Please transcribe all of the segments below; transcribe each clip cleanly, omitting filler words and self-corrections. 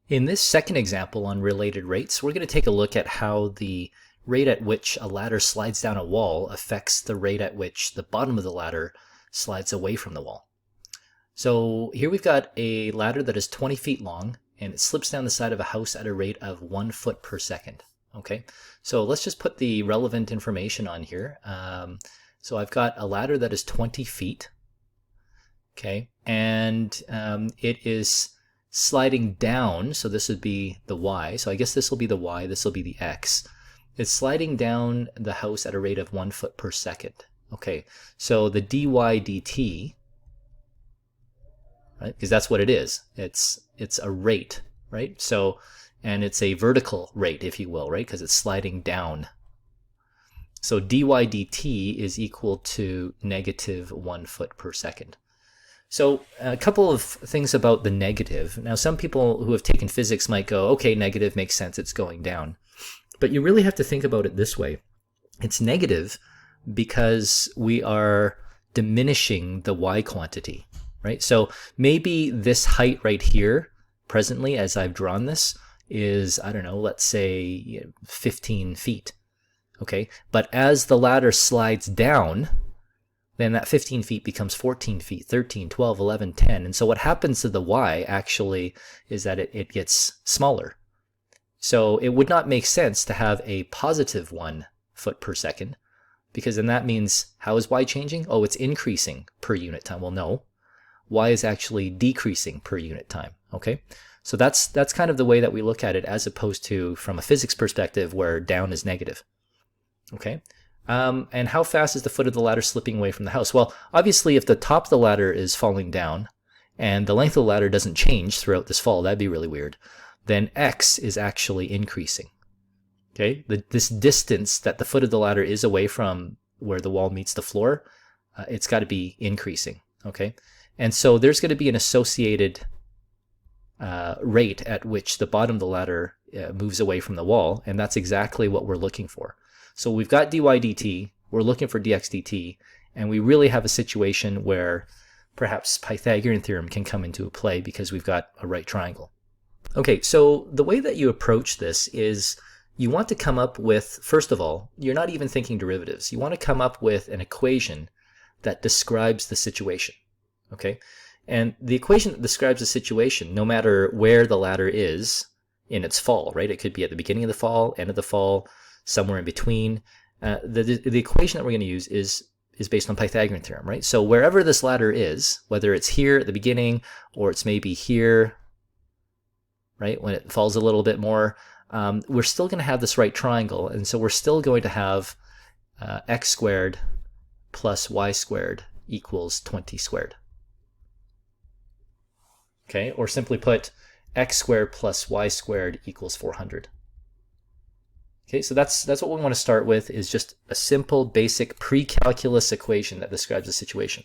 In this second example on related rates, we're going to take a look at how the rate at which a ladder slides down a wall affects the rate at which the bottom of the ladder slides away from the wall. So here we've got a ladder that is 20 feet long, and it slips down the side of a house at a rate of 1 foot per second. Okay, so let's just put the relevant information on here. So I've got a ladder that is 20 feet, okay, and it is sliding down, so this would be the y, so I guess this will be the y, this will be the x. It's sliding down the house at a rate of 1 foot per second. Okay, so the dy dt, right, because that's what it is, it's a rate, right? So, and it's a vertical rate, if you will, right, because it's sliding down. So dy dt is equal to negative 1 foot per second. So a couple of things about the negative. Now, some people who have taken physics might go, okay, negative makes sense, it's going down. But you really have to think about it this way. It's negative because we are diminishing the y quantity, right? So maybe this height right here, presently, as I've drawn this, is, I don't know, let's say 15 feet, okay? But as the ladder slides down, then that 15 feet becomes 14 feet, 13, 12, 11, 10. And so what happens to the y actually is that it gets smaller. So it would not make sense to have a positive 1 foot per second, because then that means, how is y changing? Oh, it's increasing per unit time. Well, no, y is actually decreasing per unit time, okay? So that's kind of the way that we look at it, as opposed to from a physics perspective where down is negative, okay? And how fast is the foot of the ladder slipping away from the house? Well, obviously, if the top of the ladder is falling down and the length of the ladder doesn't change throughout this fall, that'd be really weird, then x is actually increasing. Okay, this distance that the foot of the ladder is away from where the wall meets the floor, it's got to be increasing. Okay, and so there's going to be an associated rate at which the bottom of the ladder moves away from the wall, and that's exactly what we're looking for. So we've got dy dt, we're looking for dx dt, and we really have a situation where perhaps Pythagorean theorem can come into play because we've got a right triangle. Okay, so the way that you approach this is you want to come up with, first of all, you're not even thinking derivatives. You want to come up with an equation that describes the situation, okay? And the equation that describes the situation, no matter where the ladder is in its fall, right? It could be at the beginning of the fall, end of the fall, somewhere in between. The equation that we're going to use is based on Pythagorean theorem, right? So wherever this ladder is, whether it's here at the beginning or it's maybe here, right, when it falls a little bit more, we're still going to have this right triangle, and so we're still going to have x squared plus y squared equals 20 squared. Okay, or simply put, x squared plus y squared equals 400. Okay, so that's what we want to start with, is just a simple, basic pre-calculus equation that describes the situation.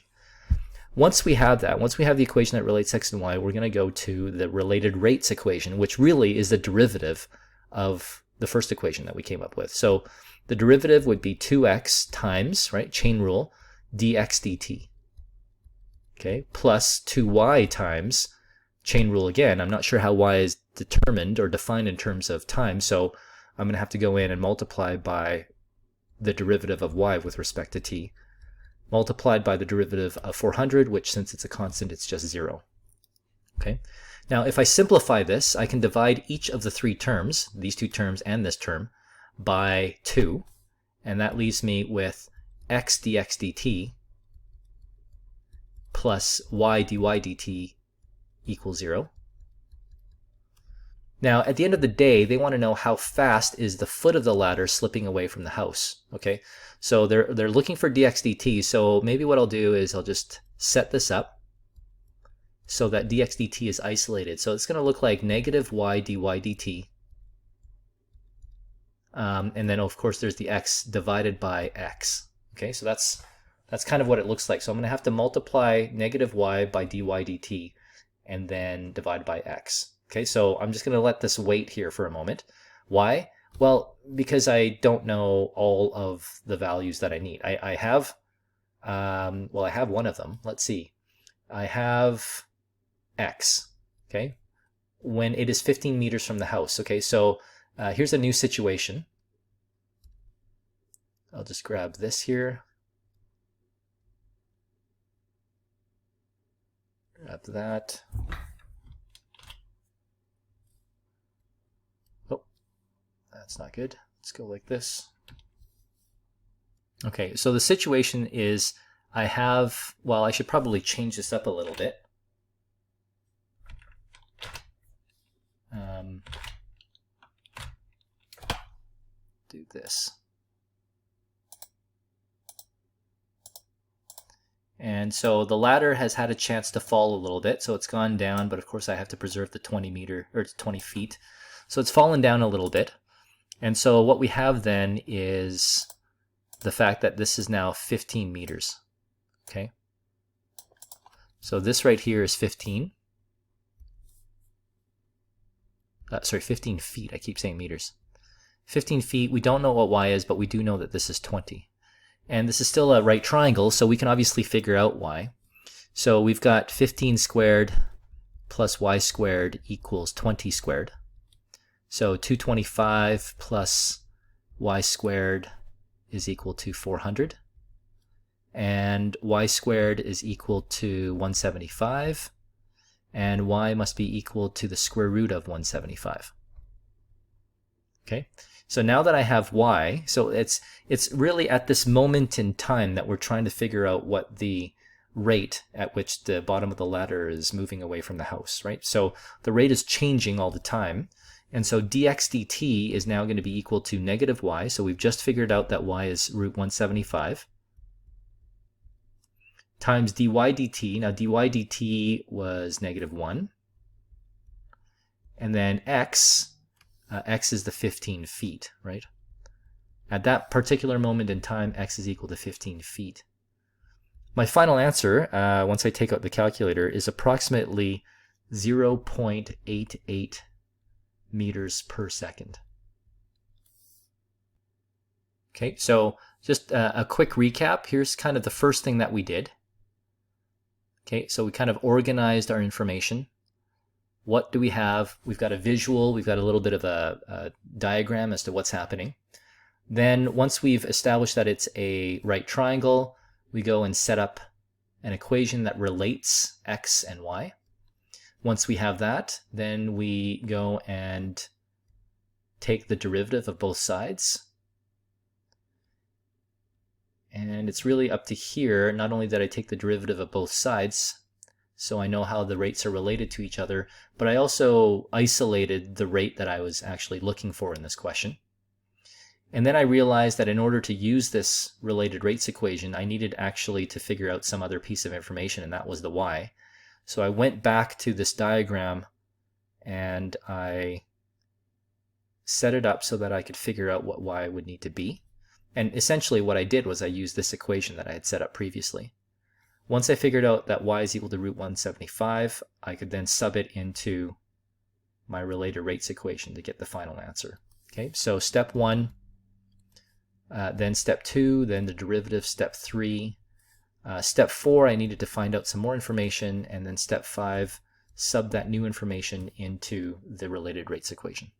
Once we have that, once we have the equation that relates x and y, we're going to go to the related rates equation, which really is the derivative of the first equation that we came up with. So the derivative would be 2x times, right, chain rule, dx dt, okay, plus 2y times, chain rule again. I'm not sure how y is determined or defined in terms of time, so I'm going to have to go in and multiply by the derivative of y with respect to t, multiplied by the derivative of 400, which, since it's a constant, it's just 0. Okay. Now, if I simplify this, I can divide each of the three terms, these two terms and this term, by 2, and that leaves me with x dx dt plus y dy dt equals 0. Now, at the end of the day, they want to know how fast is the foot of the ladder slipping away from the house, okay? So they're looking for dx dt, so maybe what I'll do is I'll just set this up so that dx dt is isolated. So it's going to look like negative y dy dt, and then of course there's the x divided by x, okay? So that's kind of what it looks like. So I'm going to have to multiply negative y by dy dt and then divide by x. Okay, so I'm just going to let this wait here for a moment. Why? Well, because I don't know all of the values that I need. I have, well, I have one of them. Let's see. I have x, okay? when it is 15 meters from the house. Okay, so here's a new situation. I'll just grab this here. Grab that. Oh, that's not good. Let's go like this. Okay, so the situation is I have, well, I should probably change this up a little bit. Do this. And so the ladder has had a chance to fall a little bit, so it's gone down, but of course I have to preserve the 20 feet. So it's fallen down a little bit. And so what we have then is the fact that this is now 15 meters. Okay. So this right here is 15. Sorry, 15 feet. I keep saying meters. 15 feet. We don't know what y is, but we do know that this is 20. And this is still a right triangle, so we can obviously figure out y. So we've got 15 squared plus y squared equals 20 squared. So 225 plus y squared is equal to 400. And y squared is equal to 175. And y must be equal to the square root of 175. Okay, so now that I have y, so it's really at this moment in time that we're trying to figure out what the rate at which the bottom of the ladder is moving away from the house, right? So the rate is changing all the time. And so dx dt is now going to be equal to negative y. So we've just figured out that y is root 175. Times dy dt. Now dy dt was negative 1. And then x is the 15 feet, right? At that particular moment in time, x is equal to 15 feet. My final answer, once I take out the calculator, is approximately 0.88 meters per second. Okay, so just a quick recap. Here's kind of the first thing that we did. Okay, so we kind of organized our information. What do we have? We've got a visual, we've got a little bit of a diagram as to what's happening. Then once we've established that it's a right triangle, we go and set up an equation that relates x and y. Once we have that, then we go and take the derivative of both sides. And it's really up to here, not only did I take the derivative of both sides, so I know how the rates are related to each other, but I also isolated the rate that I was actually looking for in this question. And then I realized that in order to use this related rates equation, I needed actually to figure out some other piece of information, and that was the y. So I went back to this diagram and I set it up so that I could figure out what y would need to be. And essentially what I did was I used this equation that I had set up previously. Once I figured out that y is equal to root 175, I could then sub it into my related rates equation to get the final answer. Okay, so step 1, then step 2, then the derivative, step 3. Step 4, I needed to find out some more information, and then step 5, sub that new information into the related rates equation.